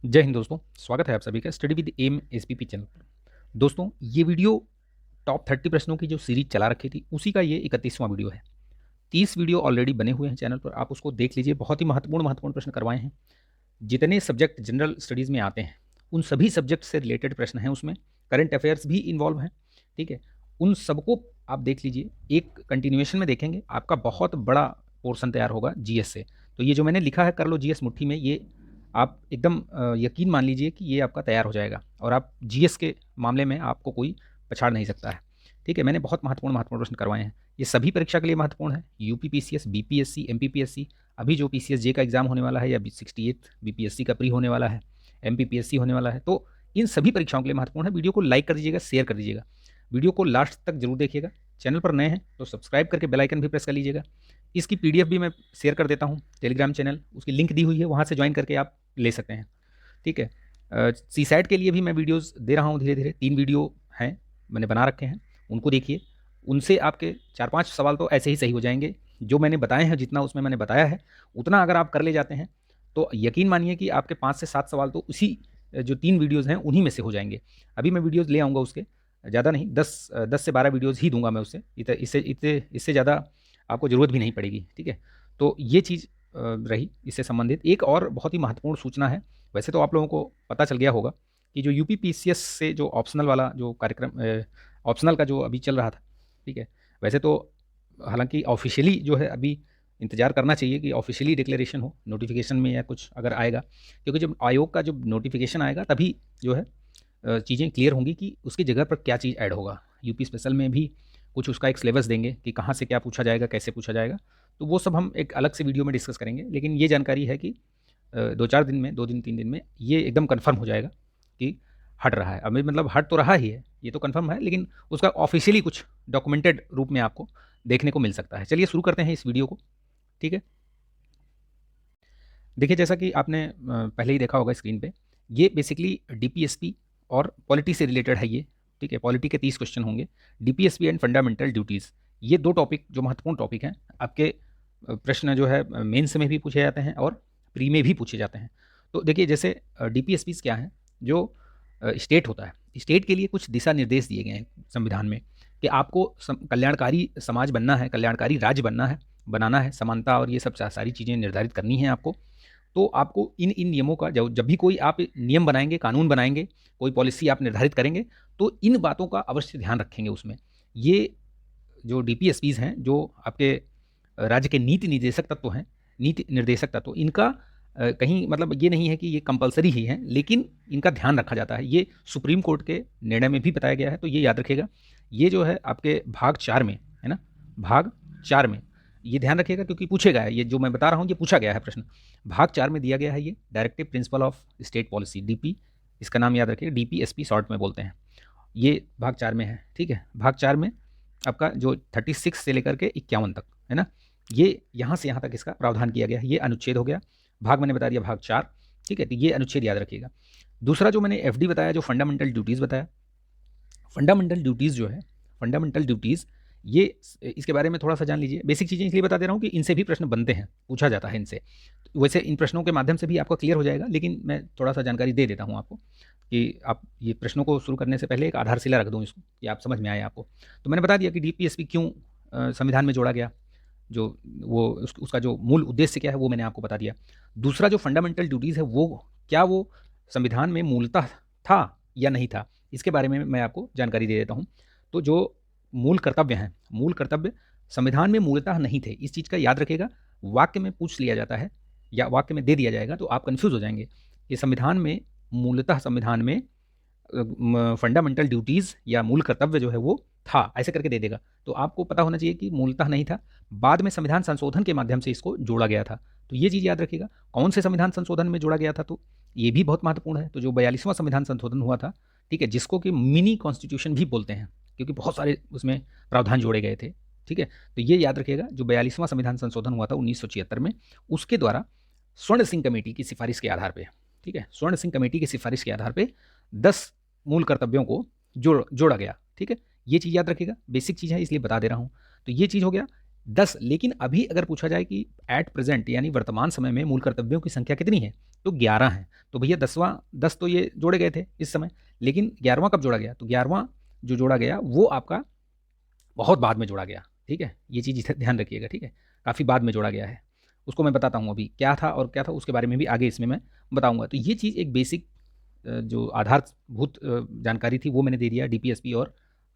जय हिंद दोस्तों, स्वागत है आप सभी का study with M SPP channel पर। दोस्तों, ये वीडियो टॉप 30 प्रश्नों की जो सीरीज चला रखी थी उसी का ये 31वां वीडियो है। 30 वीडियो ऑलरेडी बने हुए हैं चैनल पर, आप उसको देख लीजिए। बहुत ही महत्वपूर्ण प्रश्न करवाए हैं। जितने सब्जेक्ट जनरल स्टडीज़ में आते हैं उन सभी सब्जेक्ट से रिलेटेड प्रश्न हैं उसमें। करंट अफेयर्स भी इन्वॉल्व हैं, ठीक है। उन सबको आप देख लीजिए, एक कंटिन्यूएशन में देखेंगे, आपका बहुत बड़ा पोर्शन तैयार होगा जीएस से। तो ये जो मैंने लिखा है कर लो जीएस मुट्ठी में, ये आप एकदम यकीन मान लीजिए कि ये आपका तैयार हो जाएगा और आप जीएस के मामले में आपको कोई पछाड़ नहीं सकता है, ठीक है। मैंने बहुत महत्वपूर्ण प्रश्न करवाए हैं। ये सभी परीक्षा के लिए महत्वपूर्ण है। यूपी पीसीएस, बीपीएससी, एमपीपीएससी, अभी जो पीसीएस जे का एग्जाम होने वाला है या 68 बीपीएससी का प्री होने वाला है, एमपीपीएससी होने वाला है, तो इन सभी परीक्षाओं के लिए महत्वपूर्ण है। वीडियो को लाइक कर दीजिएगा, शेयर कर दीजिएगा, वीडियो को लास्ट तक जरूर देखिएगा। चैनल पर नए हैं तो सब्सक्राइब करके बेल आइकन भी प्रेस कर लीजिएगा। इसकी पीडीएफ भी मैं शेयर कर देता हूँ, टेलीग्राम चैनल, उसकी लिंक दी हुई है, वहाँ से ज्वाइन करके आप ले सकते हैं, ठीक है। सी सैट के लिए भी मैं वीडियोस दे रहा हूँ धीरे धीरे। 3 वीडियो हैं मैंने बना रखे हैं, उनको देखिए। उनसे आपके 4-5 सवाल तो ऐसे ही सही हो जाएंगे। जो मैंने बताए हैं, जितना उसमें मैंने बताया है उतना अगर आप कर ले जाते हैं तो यकीन मानिए कि आपके 5 से 7 सवाल तो उसी जो 3 वीडियोज़ हैं उन्हीं में से हो जाएंगे। अभी मैं वीडियोज़ ले आऊँगा उसके, ज़्यादा नहीं, 10 से 12 वीडियोज़ ही दूंगा मैं उससे। इससे ज़्यादा आपको ज़रूरत भी नहीं पड़ेगी, ठीक है। तो ये चीज़ रही इससे संबंधित। एक और बहुत ही महत्वपूर्ण सूचना है। वैसे तो आप लोगों को पता चल गया होगा कि जो यूपी पीसीएस से जो ऑप्शनल वाला जो कार्यक्रम, ऑप्शनल का जो अभी चल रहा था, ठीक है। वैसे तो हालांकि ऑफिशियली जो है अभी इंतजार करना चाहिए कि ऑफिशियली डिक्लेरेशन हो नोटिफिकेशन में या कुछ अगर आएगा, क्योंकि जब आयोग का जब नोटिफिकेशन आएगा तभी जो है चीज़ें क्लियर होंगी कि उसकी जगह पर क्या चीज़ ऐड होगा। यूपी स्पेशल में भी कुछ उसका एक सिलेबस देंगे कि कहाँ से क्या पूछा जाएगा, कैसे पूछा जाएगा, तो वो सब हम एक अलग से वीडियो में डिस्कस करेंगे। लेकिन ये जानकारी है कि 2-4 दिन में, 2 दिन 3 दिन में ये एकदम कन्फर्म हो जाएगा कि हट रहा है। अभी मतलब हट तो रहा ही है, ये तो कन्फर्म है, लेकिन उसका ऑफिशियली कुछ डॉक्यूमेंटेड रूप में आपको देखने को मिल सकता है। चलिए शुरू करते हैं इस वीडियो को, ठीक है। देखिए, जैसा कि आपने पहले ही देखा होगा स्क्रीन पे, ये बेसिकली डीपीएसपी और पॉलिटी से रिलेटेड है ये, ठीक है। पॉलिटी के 30 क्वेश्चन होंगे। डीपीएसपी एंड फंडामेंटल ड्यूटीज़, ये 2 टॉपिक जो महत्वपूर्ण टॉपिक हैं आपके प्रश्न जो है मेंस में भी पूछे जाते हैं और प्री में भी पूछे जाते हैं। तो देखिए, जैसे डीपीएसपीज़ क्या हैं, जो स्टेट होता है, स्टेट के लिए कुछ दिशा निर्देश दिए गए हैं संविधान में कि आपको कल्याणकारी समाज बनना है, कल्याणकारी राज्य बनना है, बनाना है, समानता और ये सब सारी चीज़ें निर्धारित करनी है आपको। तो आपको इन इन नियमों का जब भी कोई आप नियम बनाएंगे, कानून बनाएंगे, कोई पॉलिसी आप निर्धारित करेंगे, तो इन बातों का अवश्य ध्यान रखेंगे उसमें। ये जो डीपीएसपीज़ हैं, जो आपके राज्य के नीति निर्देशक तत्व हैं, नीति निर्देशक तत्व, इनका कहीं मतलब ये नहीं है कि ये कंपलसरी ही है, लेकिन इनका ध्यान रखा जाता है। ये सुप्रीम कोर्ट के निर्णय में भी बताया गया है, तो ये याद रखिएगा। ये जो है आपके भाग 4 में है ना, भाग 4 में ये ध्यान रखिएगा, क्योंकि पूछेगा है, ये जो मैं बता रहा हूँ ये पूछा गया है प्रश्न। भाग 4 में दिया गया है ये directive principle of state policy, DP, इसका नाम याद रखिएगा, डीपीएसपी शॉर्ट में बोलते हैं। ये भाग 4 में है, ठीक है। भाग 4 में आपका जो 36 से लेकर के 51 तक है ना, ये यहाँ से यहाँ तक इसका प्रावधान किया गया है। ये अनुच्छेद हो गया। भाग मैंने बता दिया भाग 4, ठीक है। तो ये अनुच्छेद याद रखिएगा। दूसरा जो मैंने एफडी बताया, जो फंडामेंटल ड्यूटीज़ बताया, फंडामेंटल ड्यूटीज़ जो है, फंडामेंटल ड्यूटीज़, ये इसके बारे में थोड़ा सा जान लीजिए। बेसिक चीज़ें इसलिए बता दे रहा हूँ कि इनसे भी प्रश्न बनते हैं, पूछा जाता है इनसे। वैसे इन प्रश्नों के माध्यम से भी आपको क्लियर हो जाएगा, लेकिन मैं थोड़ा सा जानकारी दे देता हूँ आपको कि आप ये प्रश्नों को शुरू करने से पहले एक आधारशिला रख दूँ इसको, कि आप समझ में आए आपको। तो मैंने बता दिया कि डीपीएसपी क्यों संविधान में जोड़ा गया, जो वो उसका जो मूल उद्देश्य क्या है वो मैंने आपको बता दिया। दूसरा जो फंडामेंटल ड्यूटीज़ है, वो क्या वो संविधान में मूलतः था या नहीं था, इसके बारे में मैं आपको जानकारी दे देता हूँ। तो जो मूल कर्तव्य हैं, मूल कर्तव्य संविधान में मूलतः नहीं थे, इस चीज़ का याद रखिएगा। वाक्य में पूछ लिया जाता है या वाक्य में दे दिया जाएगा तो आप कन्फ्यूज़ हो जाएंगे कि संविधान में मूलतः, संविधान में फंडामेंटल ड्यूटीज़ या मूल कर्तव्य जो है वो था, ऐसे करके दे देगा। तो आपको पता होना चाहिए कि मूलतः नहीं था, बाद में संविधान संशोधन के माध्यम से इसको जोड़ा गया था। तो ये चीज़ याद रखिएगा। कौन से संविधान संशोधन में जोड़ा गया था, तो ये भी बहुत महत्वपूर्ण है। तो जो 42वां संविधान संशोधन हुआ था, ठीक है, जिसको कि मिनी कॉन्स्टिट्यूशन भी बोलते हैं, क्योंकि बहुत सारे उसमें प्रावधान जोड़े गए थे, ठीक है। तो ये याद रखिएगा, जो 42वां संविधान संशोधन हुआ था 1976 में, उसके द्वारा स्वर्ण सिंह कमेटी की सिफारिश के आधार पर, ठीक है, स्वर्ण सिंह कमेटी की सिफारिश के आधार पर 10 मूल कर्तव्यों को जोड़ा गया, ठीक है। ये चीज़ याद रखिएगा, बेसिक चीज़ है इसलिए बता दे रहा हूँ। तो ये चीज़ हो गया 10। लेकिन अभी अगर पूछा जाए कि एट प्रेजेंट यानी वर्तमान समय में मूल कर्तव्यों की संख्या कितनी है, तो 11 है। तो भैया 10 तो ये जोड़े गए थे इस समय, लेकिन 11वां कब जोड़ा गया? तो 11वां जो जोड़ा गया वो आपका बहुत बाद में जोड़ा गया, ठीक है, ये चीज़ ध्यान रखिएगा, ठीक है, काफ़ी बाद में जोड़ा गया है। उसको मैं बताता हूँ अभी क्या था और क्या था, उसके बारे में भी आगे इसमें मैं बताऊँगा। तो ये चीज़ एक बेसिक जो आधारभूत जानकारी थी वो मैंने दे दिया डीपीएसपी और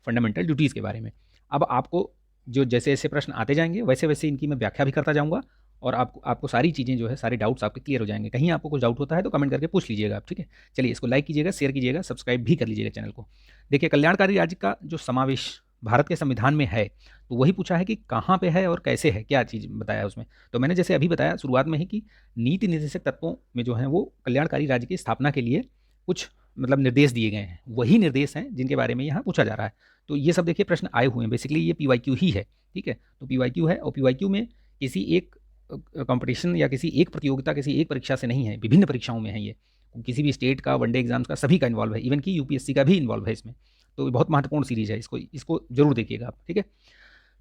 फंडामेंटल ड्यूटीज़ के बारे में। अब आपको जो जैसे-जैसे प्रश्न आते जाएँगे वैसे-वैसे इनकी मैं व्याख्या भी करता जाऊँगा और आपको आपको सारी चीज़ें जो है, सारे डाउट्स आपके क्लियर हो जाएँगे। कहीं आपको कुछ डाउट होता है तो कमेंट करके पूछ लीजिएगा आप, ठीक है? चलिए इसको लाइक कीजिएगा, शेयर कीजिएगा, सब्सक्राइब भी कर लीजिएगा चैनल को। देखिए कल्याणकारी राज्य का जो समावेश भारत के संविधान में है, तो वही पूछा है कि कहाँ पे है और कैसे है, क्या चीज़ बताया है उसमें। तो मैंने जैसे अभी बताया शुरुआत में ही कि नीति निर्देशक तत्वों में जो हैं वो कल्याणकारी राज्य की स्थापना के लिए कुछ मतलब निर्देश दिए गए हैं, वही निर्देश हैं जिनके बारे में यहाँ पूछा जा रहा है। तो ये सब देखिए प्रश्न आए हुए हैं, बेसिकली ये पीवाईक्यू ही है, ठीक है? तो पीवाईक्यू है और पीवाईक्यू में किसी एक कंपटीशन या किसी एक प्रतियोगिता, किसी एक परीक्षा से नहीं है, विभिन्न परीक्षाओं में है ये। किसी भी स्टेट का, वनडे एग्जाम्स का, सभी का इन्वॉल्व है, इवन कि यूपीएससी का भी इन्वॉल्व है इसमें। तो ये बहुत महत्वपूर्ण सीरीज है, इसको इसको जरूर देखिएगा आप, ठीक है?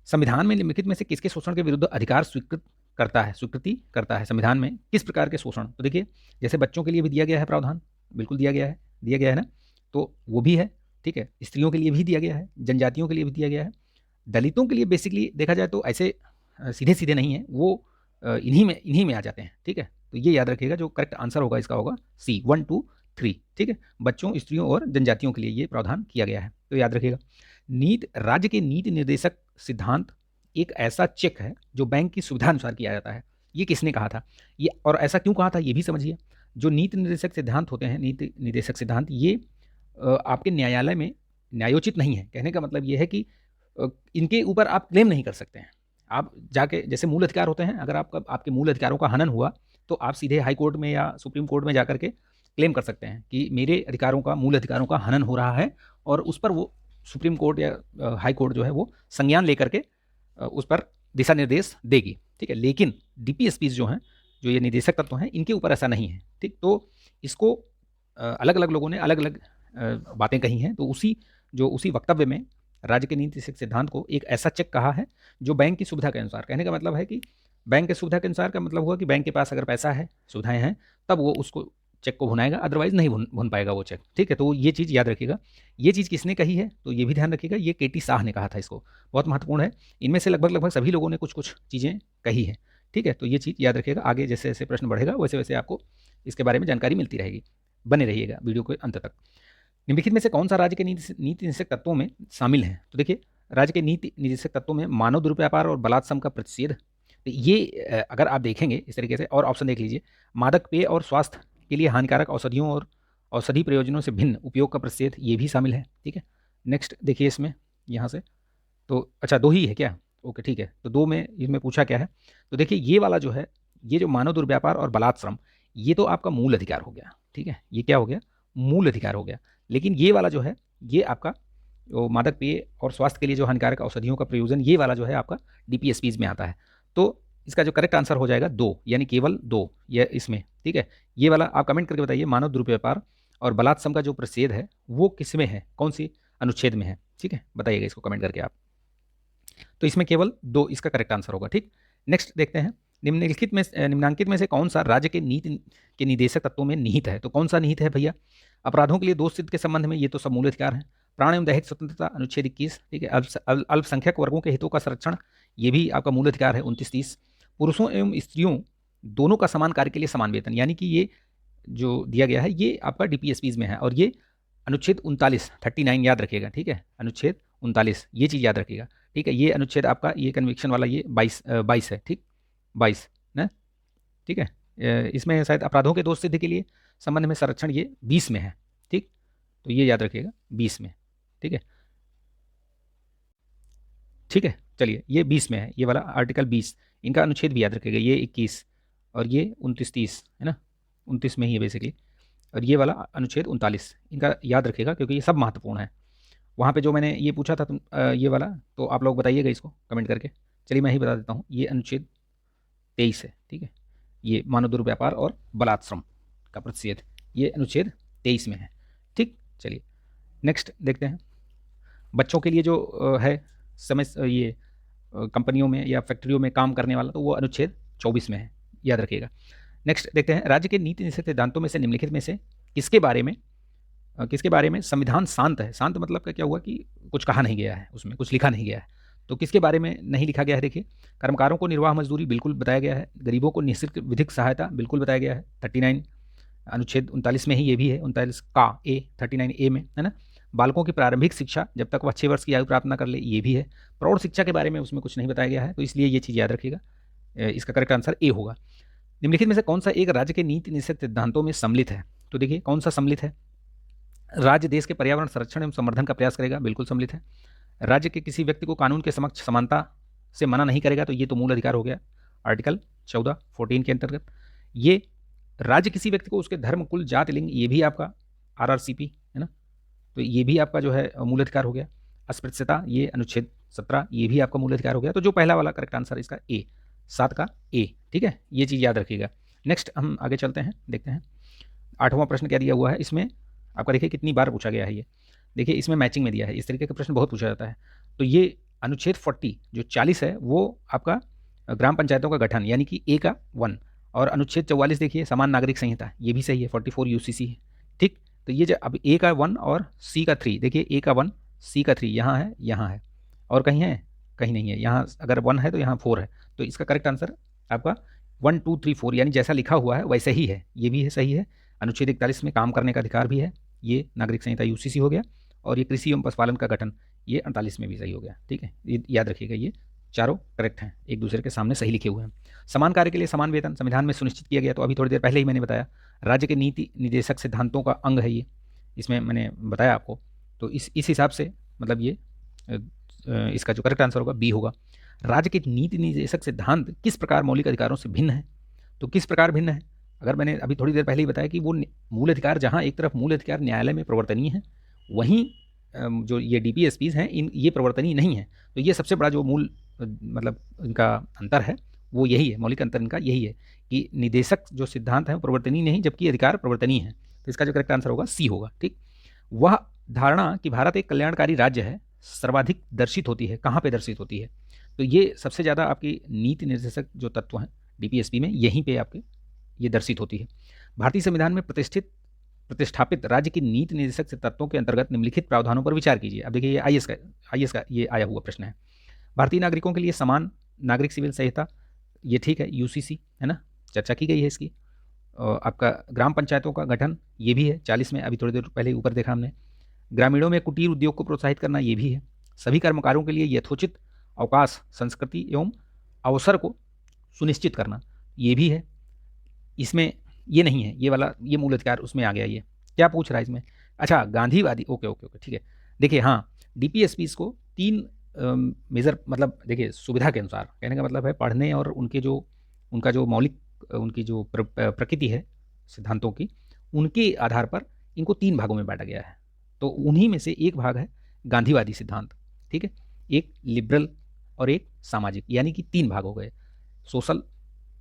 संविधान में निम्नलिखित में से किसके शोषण के विरुद्ध अधिकार स्वीकृति करता है? संविधान में किस प्रकार के शोषण? तो देखिए जैसे बच्चों के लिए भी दिया गया है प्रावधान, बिल्कुल दिया गया है ना, तो वो भी है, ठीक है, स्त्रियों के लिए भी दिया गया है, जनजातियों के लिए भी दिया गया है, दलितों के लिए बेसिकली देखा जाए तो ऐसे सीधे सीधे नहीं है वो, इन्हीं में आ जाते हैं, ठीक है? तो ये याद रखिएगा, जो करेक्ट आंसर होगा इसका होगा सी, 1 2 3, ठीक है? बच्चों, स्त्रियों और जनजातियों के लिए ये प्रावधान किया गया है, तो याद रखिएगा। राज्य के नीति निर्देशक सिद्धांत एक ऐसा चेक है जो बैंक की सुविधा अनुसार किया जाता है। ये किसने कहा था? ये और ऐसा क्यों कहा था ये भी समझिए। जो नीति निर्देशक सिद्धांत होते हैं, नीति निर्देशक सिद्धांत, ये आपके न्यायालय में न्यायोचित नहीं है। कहने का मतलब ये है कि इनके ऊपर आप क्लेम नहीं कर सकते हैं। आप जाके, जैसे मूल अधिकार होते हैं, अगर आपके मूल अधिकारों का हनन हुआ तो आप सीधे हाई कोर्ट में या सुप्रीम कोर्ट में जाकर के क्लेम कर सकते हैं कि मेरे अधिकारों का, मूल अधिकारों का हनन हो रहा है, और उस पर वो सुप्रीम कोर्ट या हाई कोर्ट जो है वो संज्ञान लेकर के उस पर दिशा निर्देश देगी, ठीक है? लेकिन डीपीएसपी जो हैं, जो ये निदेशक तत्व हैं, इनके ऊपर ऐसा नहीं है, ठीक? तो इसको अलग अलग लोगों ने अलग अलग बातें कही हैं, तो उसी वक्तव्य में राज्य के नीति सिद्धांत को एक ऐसा चेक कहा है जो बैंक की सुविधा के अनुसार, कहने का मतलब है कि बैंक की सुविधा के अनुसार का मतलब हुआ कि बैंक के पास अगर पैसा है, सुविधाएं हैं, तब वो उसको चेक को भुनाएगा, अदरवाइज नहीं भुन पाएगा वो चेक, ठीक है? तो ये चीज़ याद रखिएगा। ये चीज़ किसने कही है तो ये भी ध्यान रखिएगा, ये केटी शाह ने कहा था इसको, बहुत महत्वपूर्ण है। इनमें से लगभग सभी लोगों ने कुछ कुछ चीज़ें कही है, ठीक है? तो ये चीज़ याद रखिएगा, आगे जैसे जैसे प्रश्न बढ़ेगा वैसे वैसे आपको इसके बारे में जानकारी मिलती रहेगी। बने रहिएगा वीडियो के अंत तक। निम्नलिखित में से कौन सा राज्य के नीति निदेशक तत्वों में शामिल है? तो देखिए राज्य के नीति निदेशक तत्वों में मानव दुर्व्यापार और बलात्संग का प्रतिषेध, तो ये अगर आप देखेंगे इस तरीके से, और ऑप्शन देख लीजिए, मादक पेय और स्वास्थ्य के लिए हानिकारक औषधियों और औषधि प्रयोजनों से भिन्न उपयोग का प्रतिषेध, ये भी शामिल है, ठीक है? नेक्स्ट देखिए इसमें, यहाँ से तो अच्छा 2 ही है क्या? ओके ठीक है, तो 2 में इसमें पूछा क्या है? तो देखिए ये वाला जो है, ये जो मानव दुर्व्यापार और बलात्श्रम, ये तो आपका मूल अधिकार हो गया, ठीक है? ये क्या हो गया? मूल अधिकार हो गया। लेकिन ये वाला जो है, ये आपका वो मादक पेय और स्वास्थ्य के लिए जो हानिकारक औषधियों का प्रयोजन, ये वाला जो है आपका डीपीएसपीज में आता है। तो इसका जो करेक्ट आंसर हो जाएगा 2, यानी केवल 2 ये इसमें, ठीक है? ये वाला आप कमेंट करके बताइए, मानव दुर्व्यापार और बलात्संग का जो प्रतिषेध है वो किस में है, कौन सी अनुच्छेद में है, ठीक है? बताइएगा इसको कमेंट करके आप। तो इसमें केवल 2 इसका करेक्ट आंसर होगा, ठीक? नेक्स्ट देखते हैं, निम्नांकित में से कौन सा राज्य के नीति के निदेशक तत्वों में निहित है? तो कौन सा निहित है भैया? अपराधों के लिए दोष सिद्ध के संबंध में, ये तो सब मूल अधिकार है। प्राण एवं दैहिक स्वतंत्रता अनुच्छेद 21, ठीक है? अल्पसंख्यक वर्गों के हितों का संरक्षण, ये भी आपका मूल अधिकार है 29-30। पुरुषों एवं स्त्रियों दोनों का समान कार्य के लिए समान वेतन, यानी कि ये जो दिया गया है ये आपका डीपीएसपीज में है, और ये अनुच्छेद 39 याद रखिएगा, ठीक है? अनुच्छेद 39, ये चीज़ याद रखिएगा, ठीक है? ये अनुच्छेद आपका, ये कन्विक्शन वाला, ये 22 है, ठीक? 22 ना, ठीक है? इसमें शायद अपराधों के दोष सिद्ध के लिए संबंध में संरक्षण, ये 20 में है, ठीक? तो ये याद रखिएगा 20 में, ठीक है? ठीक है, चलिए ये 20 में है, ये वाला आर्टिकल 20, इनका अनुच्छेद भी याद रखिएगा, ये 21 और ये 29-30 है ना, 29 में ही है बेसिकली, और ये वाला अनुच्छेद 39, इनका याद रखिएगा क्योंकि ये सब महत्वपूर्ण है। वहाँ पे जो मैंने ये पूछा था ये वाला, तो आप लोग बताइएगा इसको कमेंट करके। चलिए मैं ही बता देता हूँ, ये अनुच्छेद 23 है, ठीक है? ये मानव दुर्व्यापार और बलात्श्रम का प्रतिषेध, ये अनुच्छेद 23 में है, ठीक? चलिए नेक्स्ट देखते हैं, बच्चों के लिए जो है समय, ये कंपनियों में या फैक्ट्रियों में काम करने वाला, तो वो अनुच्छेद 24 में है, याद रखिएगा। नेक्स्ट देखते हैं, राज्य के नीति निषेध सिद्धांतों में से निम्नलिखित में से किसके बारे में संविधान शांत है। शांत मतलब का क्या हुआ कि कुछ कहा नहीं गया है, उसमें कुछ लिखा नहीं गया है। तो किसके बारे में नहीं लिखा गया है, देखिए, कर्मकारों को निर्वाह मजदूरी बिल्कुल बताया गया है, गरीबों को निःशुल्क विधिक सहायता बिल्कुल बताया गया है, 39 अनुच्छेद 39 में ही ये भी है, 39 का ए 39 ए में, है ना। बालकों की प्रारंभिक शिक्षा जब तक वह 6 वर्ष की आयु प्राप्त न कर ले, ये भी है। प्रौढ़ शिक्षा के बारे में उसमें कुछ नहीं बताया गया है, तो इसलिए ये चीज़ याद रखिएगा, इसका करेक्ट आंसर ए होगा। निम्नलिखित में से कौन सा एक राज्य के नीति निषेध सिद्धांतों में सम्मिलित है, तो देखिए कौन सा सम्मिलित है। राज्य देश के पर्यावरण संरक्षण एवं संवर्धन का प्रयास करेगा, बिल्कुल सम्मिलित है। राज्य के किसी व्यक्ति को कानून के समक्ष समानता से मना नहीं करेगा, तो ये तो मूल अधिकार हो गया, आर्टिकल 14 के अंतर्गत। ये राज्य किसी व्यक्ति को उसके धर्म, कुल, जाति, लिंग, ये भी आपका RRCP है ना, तो ये भी आपका जो है मूल अधिकार हो गया। अस्पृश्यता, ये अनुच्छेद 17, ये भी आपका मूल अधिकार हो गया। तो जो पहला वाला करेक्ट आंसर इसका ए, 7 का ए, ठीक है, ये चीज़ याद रखिएगा। नेक्स्ट हम आगे चलते हैं, देखते हैं 8वां प्रश्न क्या दिया हुआ है इसमें आपका। देखिए कितनी बार पूछा गया है ये, देखिए इसमें मैचिंग में दिया है, इस तरीके का प्रश्न बहुत पूछा जाता है। तो ये अनुच्छेद 40 जो 40 है वो आपका ग्राम पंचायतों का गठन यानी कि ए का 1, और अनुच्छेद 44 देखिए समान नागरिक संहिता, ये भी सही है, 44 UCC है, ठीक। तो ये जो अब ए का 1 और सी का 3, देखिए ए का 1 सी का 3 यहाँ है और कहीं है, कहीं नहीं है। यहाँ अगर 1 है तो यहाँ 4 है, तो इसका करेक्ट आंसर आपका 1 2 3 4 यानी जैसा लिखा हुआ है वैसे ही है, ये भी है, सही है। अनुच्छेद 41 में काम करने का अधिकार भी है, ये नागरिक संहिता UCC हो गया। और ये कृषि एवं पशुपालन का गठन, ये 48 में भी सही हो गया, ठीक है। ये याद रखिएगा, ये चारों करेक्ट हैं, एक दूसरे के सामने सही लिखे हुए हैं। समान कार्य के लिए समान वेतन संविधान में सुनिश्चित किया गया, तो अभी थोड़ी देर पहले ही मैंने बताया, राज्य के नीति निर्देशक सिद्धांतों का अंग है ये, इसमें मैंने बताया आपको। तो इस हिसाब से मतलब ये इसका जो करेक्ट आंसर होगा बी होगा। राज्य के नीति निर्देशक सिद्धांत किस प्रकार मौलिक अधिकारों से भिन्न है, तो किस प्रकार भिन्न है, अगर मैंने अभी थोड़ी देर पहले ही बताया कि वो मूल अधिकार, जहाँ एक तरफ मूल अधिकार न्यायालय में प्रवर्तनीय है, वहीं जो ये DPSPs हैं ये प्रवर्तनीय नहीं है। तो ये सबसे बड़ा जो मूल मतलब इनका अंतर है वो यही है, मौलिक अंतर इनका यही है कि निदेशक जो सिद्धांत है वो प्रवर्तनीय नहीं, जबकि अधिकार प्रवर्तनीय है। तो इसका जो करेक्ट आंसर होगा सी होगा, ठीक। वह धारणा कि भारत एक कल्याणकारी राज्य है सर्वाधिक दर्शित होती है, कहाँ पे दर्शित होती है, तो ये सबसे ज़्यादा आपकी नीति निर्देशक जो तत्व हैं DPSP में यहीं पे आपके ये दर्शित होती है। भारतीय संविधान में प्रतिष्ठापित राज्य की नीति निर्देशक तत्वों के अंतर्गत निम्नलिखित प्रावधानों पर विचार कीजिए। अब देखिए ये IAS का ये आया हुआ प्रश्न है। भारतीय नागरिकों के लिए समान नागरिक सिविल संहिता, ये ठीक है, UCC है ना, चर्चा की गई है इसकी। आपका ग्राम पंचायतों का गठन, ये भी है 40 में, अभी थोड़ी देर पहले ऊपर देखा हमने। ग्रामीणों में कुटीर उद्योग को प्रोत्साहित करना, ये भी है। सभी कर्मकारों के लिए यथोचित अवकाश, संस्कृति एवं अवसर को सुनिश्चित करना, ये भी है। इसमें ये नहीं है, ये वाला, ये मूल अधिकार उसमें आ गया। ये क्या पूछ रहा है इसमें, अच्छा गांधीवादी, ओके, ठीक है। देखिए हाँ, DPSPs को 3 मेजर, मतलब देखिए सुविधा के अनुसार, कहने का मतलब है पढ़ने और उनका जो मौलिक उनकी जो प्रकृति है सिद्धांतों की, उनके आधार पर इनको 3 भागों में बांटा गया है। तो उन्हीं में से एक भाग है गांधीवादी सिद्धांत, ठीक है, एक लिबरल और एक सामाजिक, यानी कि 3 भाग हो गए, सोशल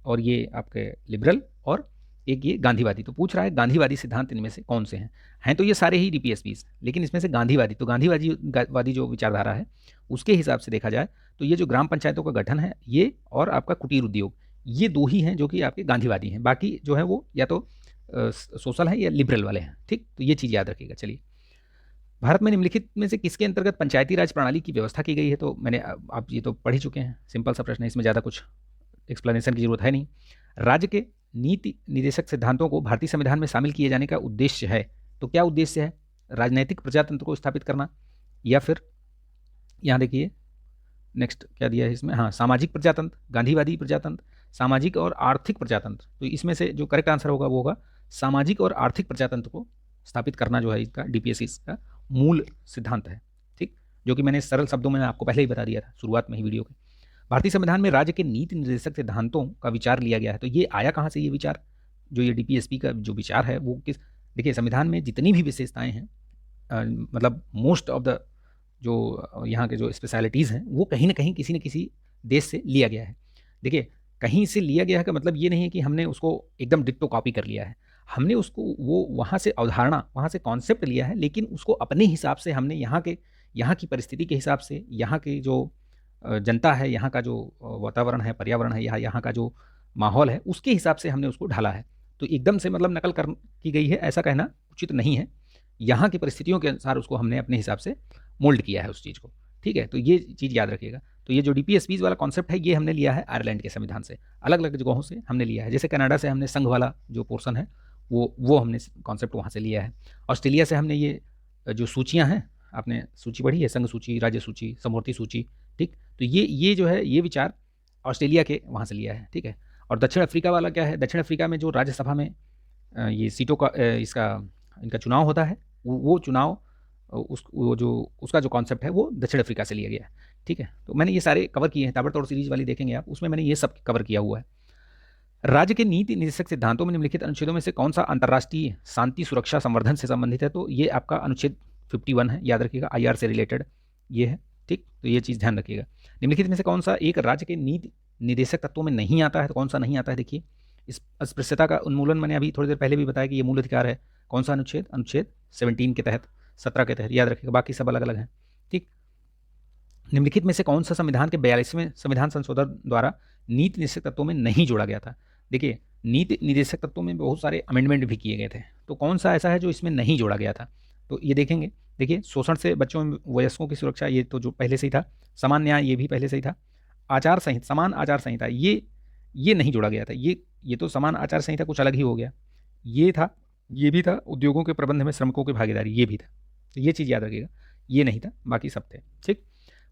और ये आपके लिबरल और एक ये गांधीवादी। तो पूछ रहा है गांधीवादी सिद्धांत इनमें से कौन से हैं तो ये सारे ही DPSPs, लेकिन इसमें से गांधीवादी, तो गांधीवादी जो विचारधारा है उसके हिसाब से देखा जाए तो ये जो ग्राम पंचायतों का गठन है ये और आपका कुटीर उद्योग, ये 2 ही हैं जो कि आपके गांधीवादी हैं, बाकी जो है वो या तो सोशल है या लिबरल वाले हैं, ठीक। तो ये चीज़ याद रखिएगा। चलिए, भारत में निम्नलिखित में से किसके अंतर्गत पंचायती राज प्रणाली की व्यवस्था की गई है, तो मैंने आप ये तो पढ़ ही चुके हैं, सिंपल सा प्रश्न है, इसमें ज़्यादा कुछ एक्सप्लेनेशन की जरूरत है नहीं। राज्य के नीति निर्देशक सिद्धांतों को भारतीय संविधान में शामिल किए जाने का उद्देश्य है, तो क्या उद्देश्य है, राजनैतिक प्रजातंत्र को स्थापित करना, या फिर यहाँ देखिए नेक्स्ट क्या दिया है इसमें, हाँ सामाजिक प्रजातंत्र, गांधीवादी प्रजातंत्र, सामाजिक और आर्थिक प्रजातंत्र। तो इसमें से जो करेक्ट आंसर होगा वो होगा सामाजिक और आर्थिक प्रजातंत्र को स्थापित करना, जो है इसका DPSP का मूल सिद्धांत है, ठीक, जो कि मैंने सरल शब्दों में आपको पहले ही बता दिया था शुरुआत में ही वीडियो के। भारतीय संविधान में राज्य के नीति निर्देशक सिद्धांतों का विचार लिया गया है, तो ये आया कहाँ से, ये विचार जो ये DPSP का जो विचार है वो किस, देखिए संविधान में जितनी भी विशेषताएं हैं, मतलब मोस्ट ऑफ द जो यहाँ के जो स्पेशलिटीज़ हैं वो कहीं ना कहीं किसी न किसी देश से लिया गया है। देखिए कहीं से लिया गया है का मतलब ये नहीं है कि हमने उसको एकदम डिट्टो कॉपी कर लिया है, हमने उसको वो वहाँ से अवधारणा, वहाँ से कॉन्सेप्ट लिया है, लेकिन उसको अपने हिसाब से हमने यहाँ की परिस्थिति के हिसाब से, यहाँ के जो जनता है, यहाँ का जो वातावरण है, पर्यावरण है, यहाँ का जो माहौल है उसके हिसाब से हमने उसको ढाला है। तो एकदम से मतलब नकल कर की गई है ऐसा कहना उचित नहीं है। यहाँ की परिस्थितियों के अनुसार उसको हमने अपने हिसाब से मोल्ड किया है उस चीज़ को, ठीक है। तो ये चीज़ याद रखिएगा। तो ये जो डीपीएसपीज वाला कॉन्सेप्ट है ये हमने लिया है आयरलैंड के संविधान से, अलग अलग जगहों से हमने लिया है। जैसे कनाडा से हमने संघ वाला जो पोर्सन है वो हमने कॉन्सेप्ट वहाँ से लिया है। ऑस्ट्रेलिया से हमने ये जो सूचियाँ हैं, आपने सूची पढ़ी है, संघ सूची, राज्य सूची, समवर्ती सूची, ठीक। तो ये जो है ये विचार ऑस्ट्रेलिया के वहाँ से लिया है, ठीक है। और दक्षिण अफ्रीका वाला क्या है, दक्षिण अफ्रीका में जो राज्यसभा में ये सीटों का इसका इनका चुनाव होता है, वो चुनाव उसका जो कॉन्सेप्ट है वो दक्षिण अफ्रीका से लिया गया है, ठीक है। तो मैंने ये सारे कवर किए हैं, ताबड़तोड़ सीरीज वाली देखेंगे आप, उसमें मैंने ये सब कवर किया हुआ है। राज्य के नीति निर्देशक सिद्धांतों में निम्नलिखित अनुच्छेदों में से कौन सा अंतर्राष्ट्रीय शांति सुरक्षा संवर्धन से संबंधित है? तो ये आपका अनुच्छेद 51 है, याद रखिएगा, IR से रिलेटेड ये है, ठीक। तो ये चीज़ ध्यान रखिएगा। निम्नलिखित में से कौन सा एक राज्य के नीति निर्देशक तत्वों में नहीं आता है? तो कौन सा नहीं आता है? देखिए, इस अस्पृश्यता का उन्मूलन मैंने अभी थोड़ी देर पहले भी बताया कि ये मूल अधिकार है। कौन सा अनुच्छेद? अनुच्छेद 17 के तहत, 17 के तहत, याद रखिएगा, बाकी सब अलग अलग हैं, ठीक। निम्नलिखित में से कौन सा संविधान के 42वें संविधान संशोधन द्वारा नीति निर्देशक तत्वों में नहीं जोड़ा गया था? देखिए, नीति निर्देशक तत्वों में बहुत सारे अमेंडमेंट भी किए गए थे, तो कौन सा ऐसा है जो इसमें नहीं जोड़ा गया था? तो ये देखेंगे। देखिए, शोषण से बच्चों में वयस्कों की सुरक्षा, ये तो जो पहले से ही था। समान न्याय, ये भी पहले से ही था। आचार संहिता, समान आचार संहिता, ये नहीं जोड़ा गया था। ये तो समान आचार संहिता कुछ अलग ही हो गया। ये था, ये भी था। उद्योगों के प्रबंध में श्रमिकों की भागीदारी, ये भी था। तो ये चीज़ याद रखिएगा, ये नहीं था, बाकी सब थे, ठीक।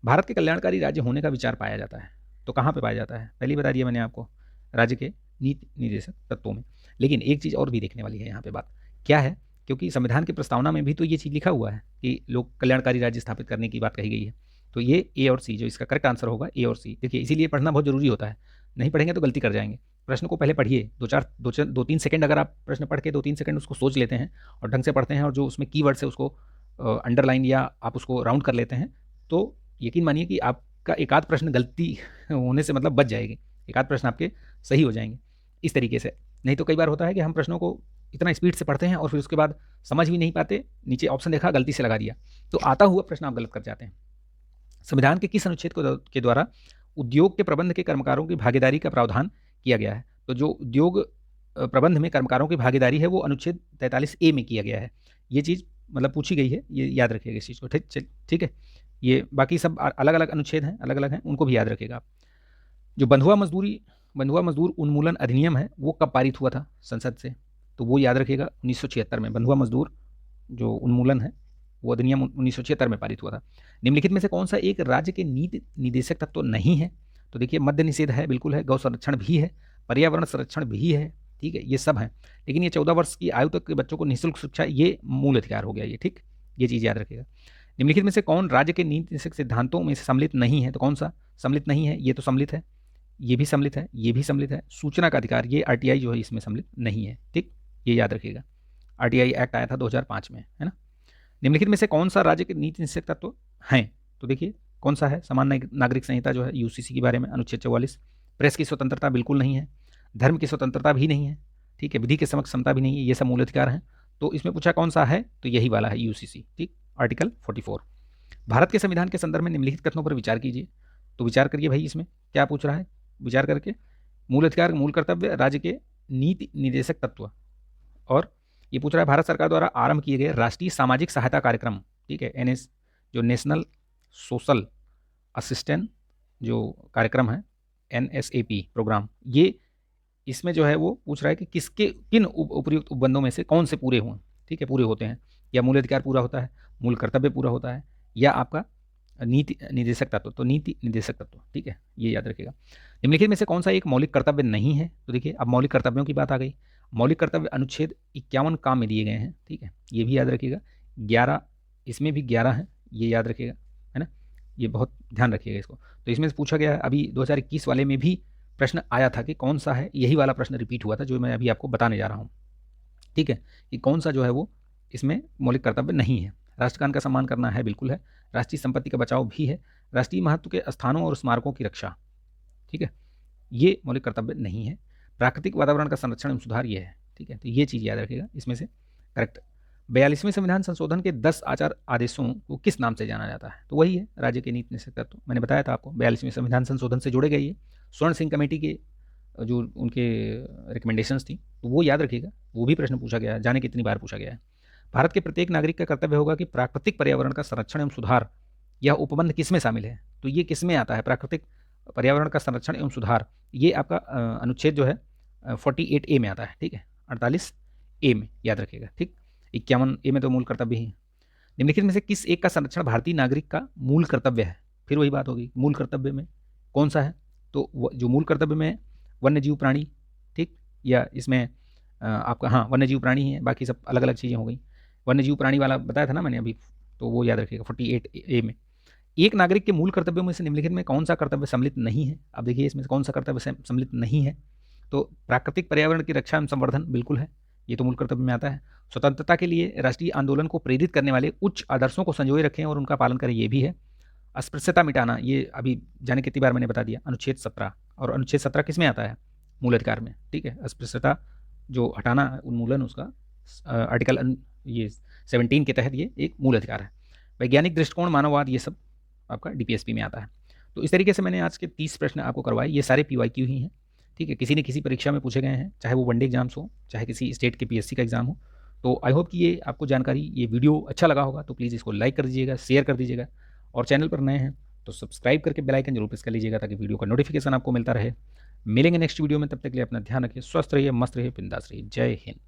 भारत के कल्याणकारी राज्य होने का विचार पाया जाता है, तो कहाँ पे पाया जाता है? पहले ही बता दिया मैंने आपको, राज्य के नीति निर्देशक तत्वों में। लेकिन एक चीज़ और भी देखने वाली है यहाँ पे, बात क्या है, क्योंकि संविधान की प्रस्तावना में भी तो ये चीज़ लिखा हुआ है कि लोक कल्याणकारी राज्य स्थापित करने की बात कही गई है। तो ये ए और सी, जो इसका करेक्ट आंसर होगा, ए और सी। देखिए, इसीलिए पढ़ना बहुत जरूरी होता है, नहीं पढ़ेंगे तो गलती कर जाएंगे। प्रश्न को पहले पढ़िए, 2-3 सेकंड अगर आप प्रश्न पढ़ के 2-3 सेकंड उसको सोच लेते हैं और ढंग से पढ़ते हैं, और जो उसमें कीवर्ड्स है उसको अंडरलाइन या आप उसको राउंड कर लेते हैं, तो यकीन मानिए कि आपका एक आध प्रश्न गलती होने से मतलब बच जाएगी, एक आध प्रश्न आपके सही हो जाएंगे इस तरीके से। नहीं तो कई बार होता है कि हम प्रश्नों को इतना स्पीड से पढ़ते हैं और फिर उसके बाद समझ भी नहीं पाते, नीचे ऑप्शन देखा, गलती से लगा दिया, तो आता हुआ प्रश्न आप गलत कर जाते हैं। संविधान के किस अनुच्छेद के द्वारा उद्योग के प्रबंध के कर्मकारों की भागीदारी का प्रावधान किया गया है? तो जो उद्योग प्रबंध में कर्मकारों की भागीदारी है वो अनुच्छेद 43A में किया गया है। ये चीज़ मतलब पूछी गई है, ये याद रखिएगा इस चीज़ को, ठीक है। ये बाकी सब अलग अलग अनुच्छेद हैं, अलग अलग हैं, उनको भी याद रखिएगा आप। जो बंधुआ मजदूर उन्मूलन अधिनियम है वो कब पारित हुआ था संसद से? तो वो याद रखिएगा 1976 में। बंधुआ मजदूर जो उन्मूलन है वो अधिनियम 1976 में पारित हुआ था। निम्नलिखित में से कौन सा एक राज्य के नीति निर्देशक तत्व नहीं है? तो देखिए, मद्य निषेध है, बिल्कुल है, गौ संरक्षण भी है, पर्यावरण संरक्षण भी है, ठीक है, ये सब हैं। लेकिन ये 14 वर्ष की आयु तक के बच्चों को निःशुल्क शिक्षा, ये मूल अधिकार हो गया ये, ठीक। ये चीज़ याद रखिएगा। निम्नलिखित में से कौन राज्य के नीति निर्देशक सिद्धांतों में सम्मिलित नहीं है? तो कौन सा सम्मिलित नहीं है? ये तो सम्मिलित है, ये भी सम्मिलित है, ये भी सम्मिलित है। सूचना का अधिकार, ये RTI जो है इसमें सम्मिलित नहीं है, ठीक, ये याद रखिएगा। RTI एक्ट आया था 2005 में, है ना। निम्नलिखित में से कौन सा राज्य के नीति निर्देशक तत्व हैं? तो देखिए, कौन सा है? समान नागरिक संहिता जो है UCC के बारे में, अनुच्छेद 44। प्रेस की स्वतंत्रता बिल्कुल नहीं है, धर्म की स्वतंत्रता भी नहीं है, ठीक है, विधि के समक्ष समता भी नहीं है, ये सब मूल अधिकार हैं। तो इसमें पूछा कौन सा है, तो यही वाला है UCC, ठीक, आर्टिकल 44। भारत के संविधान के संदर्भ में निम्नलिखित कथनों पर विचार कीजिए। तो विचार करिए भाई, इसमें क्या पूछ रहा है, विचार करके। मूल अधिकार, मूल कर्तव्य, राज्य के नीति निर्देशक तत्व, और ये पूछ रहा है भारत सरकार द्वारा आरंभ किए गए राष्ट्रीय सामाजिक सहायता कार्यक्रम, ठीक है, NS जो नेशनल सोशल असिस्टेंट जो कार्यक्रम है, NSAP प्रोग्राम, ये इसमें जो है वो पूछ रहा है कि किन उपयुक्त उपबंधों में से कौन से पूरे हुए, ठीक है, पूरे होते हैं, या मूल अधिकार पूरा होता है, मूल कर्तव्य पूरा होता है, या आपका नीति निर्देशक तत्व। तो नीति निर्देशक तत्व, ठीक है, ये याद रखिएगा। निम्नलिखित में से कौन सा एक मौलिक कर्तव्य नहीं है? तो देखिए, अब मौलिक कर्तव्यों की बात आ गई। मौलिक कर्तव्य अनुच्छेद 51 काम में दिए गए हैं, ठीक है, ये भी याद रखिएगा। 11, इसमें भी 11 है, ये याद रखिएगा, है ना, ये बहुत ध्यान रखिएगा इसको। तो इसमें से पूछा गया है, अभी 2021 वाले में भी प्रश्न आया था कि कौन सा है, यही वाला प्रश्न रिपीट हुआ था जो मैं अभी आपको बताने जा रहा हूँ, ठीक है, कि कौन सा जो है वो इसमें मौलिक कर्तव्य नहीं है। राष्ट्रगान का सम्मान करना है, बिल्कुल है। राष्ट्रीय संपत्ति का बचाव भी है। राष्ट्रीय महत्व के स्थानों और स्मारकों की रक्षा, ठीक है, ये मौलिक कर्तव्य नहीं है। प्राकृतिक वातावरण का संरक्षण एवं सुधार, ये है, ठीक है। तो ये चीज़ याद रखिएगा, इसमें से करेक्ट। 42वें संविधान संशोधन के 10 आचार आदेशों को किस नाम से जाना जाता है? तो वही है राज्य के नीति निर्देशक तत्व, मैंने बताया था आपको, 42वें संविधान संशोधन से जोड़े गए ये। स्वर्ण सिंह कमेटी के जो उनके रिकमेंडेशंस थी, तो वो याद रखिएगा, वो भी प्रश्न पूछा गया है, जाने कितनी बार पूछा गया है। भारत के प्रत्येक नागरिक का कर्तव्य होगा कि प्राकृतिक पर्यावरण का संरक्षण एवं सुधार, यह उपबंध किस में शामिल है? तो ये किस में आता है? प्राकृतिक पर्यावरण का संरक्षण एवं सुधार, ये आपका अनुच्छेद जो है 48A में आता है, ठीक है, 48A में याद रखिएगा, ठीक। 51A में तो मूल कर्तव्य ही है। निम्नलिखित में से किस एक का संरक्षण भारतीय नागरिक का मूल कर्तव्य है? फिर वही बात होगी, मूल कर्तव्य में कौन सा है? तो जो मूल कर्तव्य में वन्य जीव प्राणी, ठीक, या इसमें आपका हाँ वन्य जीव प्राणी है, बाकी सब अलग अलग चीज़ें हो गई। वन्य जीव प्राणी वाला बताया था ना मैंने अभी, तो वो याद रखिएगा 48A में। एक नागरिक के मूल कर्तव्यों में से निम्नलिखित में कौन सा कर्तव्य सम्मिलित नहीं है? अब देखिए इसमें से कौन सा कर्तव्य सम्मिलित नहीं है। तो प्राकृतिक पर्यावरण की रक्षा एवं संवर्धन बिल्कुल है, ये तो मूल कर्तव्य में आता है। स्वतंत्रता के लिए राष्ट्रीय आंदोलन को प्रेरित करने वाले उच्च आदर्शों को संजोए रखें और उनका पालन करें, ये भी है। अस्पृश्यता मिटाना, ये अभी जाने कितनी बार मैंने बता दिया, अनुच्छेद 17। और अनुच्छेद 17 किस में आता है? मूल अधिकार में, ठीक है। अस्पृश्यता जो हटाना उन्मूलन, उसका आर्टिकल ये 17 के तहत ये एक मूल अधिकार है। वैज्ञानिक दृष्टिकोण, मानववाद, ये सब आपका डीपीएसपी में आता है। तो इस तरीके से मैंने आज के 30 प्रश्न आपको करवाए, ये सारे पीवाईक्यू ही हैं, ठीक है, किसी न किसी परीक्षा में पूछे गए हैं, चाहे वो वनडे एग्जाम्स हो, चाहे किसी स्टेट के पीएससी का एग्जाम हो। तो आई होप कि ये आपको जानकारी, ये वीडियो अच्छा लगा होगा, तो प्लीज़ इसको लाइक कर दीजिएगा, शेयर कर दीजिएगा, और चैनल पर नए हैं तो सब्सक्राइब करके बेल आइकन जरूर प्रेस कर लीजिएगा, ताकि वीडियो का नोटिफिकेशन आपको मिलता रहे। मिलेंगे नेक्स्ट वीडियो में, तब तक के लिए अपना ध्यान रखिए, स्वस्थ रहिए, मस्त रहिए, बिंदास रहिए। जय हिंद।